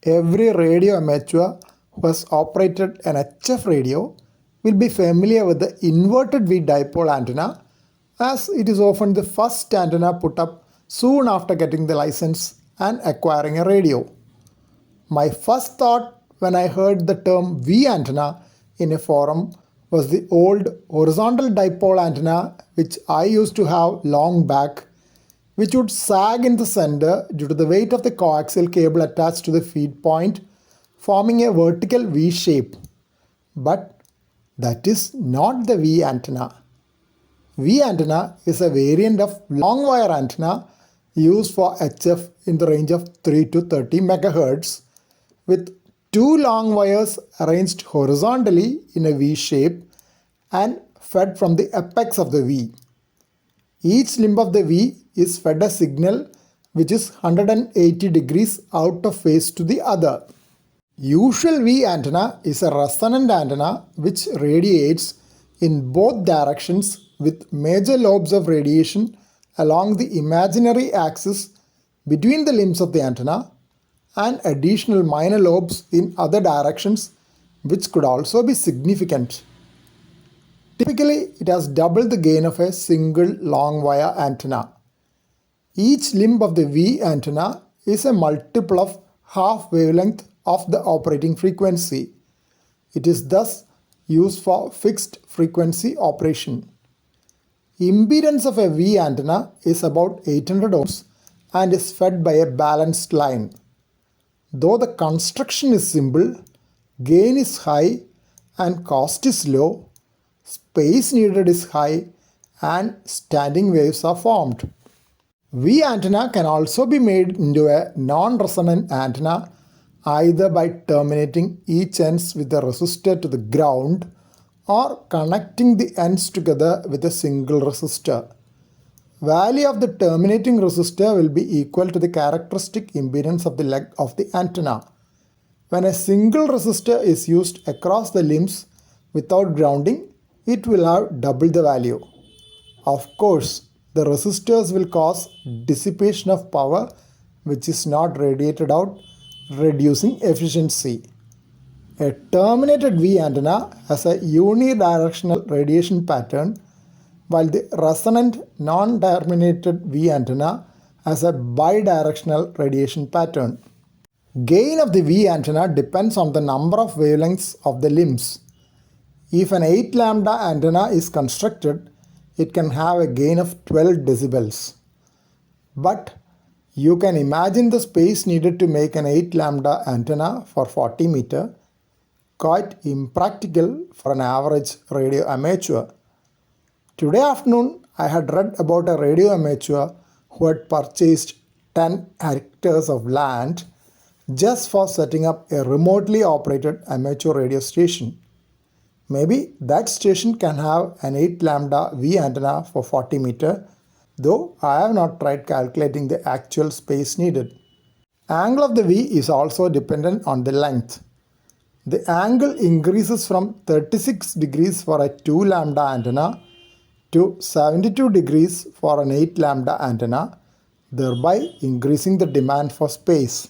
Every radio amateur who has operated an HF radio will be familiar with the inverted V dipole antenna, as it is often the first antenna put up soon after getting the license and acquiring a radio. My first thought when I heard the term V antenna in a forum was the old horizontal dipole antenna which I used to have long back, which would sag in the center due to the weight of the coaxial cable attached to the feed point, forming a vertical V shape. But that is not the V antenna. V antenna is a variant of long wire antenna used for HF in the range of 3 to 30 MHz with two long wires arranged horizontally in a V shape and fed from the apex of the V. Each limb of the V is fed a signal which is 180 degrees out of phase to the other. Usual V antenna is a resonant antenna which radiates in both directions with major lobes of radiation along the imaginary axis between the limbs of the antenna and additional minor lobes in other directions which could also be significant. Typically, it has double the gain of a single long wire antenna. Each limb of the V antenna is a multiple of half wavelength of the operating frequency. It is thus used for fixed frequency operation. Impedance of a V antenna is about 800 ohms and is fed by a balanced line. Though the construction is simple, gain is high and cost is low, space needed is high and standing waves are formed. V antenna can also be made into a non-resonant antenna either by terminating each ends with a resistor to the ground or connecting the ends together with a single resistor. Value of the terminating resistor will be equal to the characteristic impedance of the leg of the antenna. When a single resistor is used across the limbs without grounding, it will have double the value. Of course, the resistors will cause dissipation of power which is not radiated out, reducing efficiency. A terminated V antenna has a unidirectional radiation pattern, while the resonant non-terminated V antenna has a bidirectional radiation pattern. Gain of the V antenna depends on the number of wavelengths of the limbs. If an 8 lambda antenna is constructed, it can have a gain of 12 decibels. But you can imagine the space needed to make an 8 lambda antenna for 40 meter, quite impractical for an average radio amateur. Today afternoon, I had read about a radio amateur who had purchased 10 hectares of land just for setting up a remotely operated amateur radio station. Maybe that station can have an 8 lambda V antenna for 40 meter, though I have not tried calculating the actual space needed. Angle of the V is also dependent on the length. The angle increases from 36 degrees for a 2 lambda antenna to 72 degrees for an 8 lambda antenna, thereby increasing the demand for space.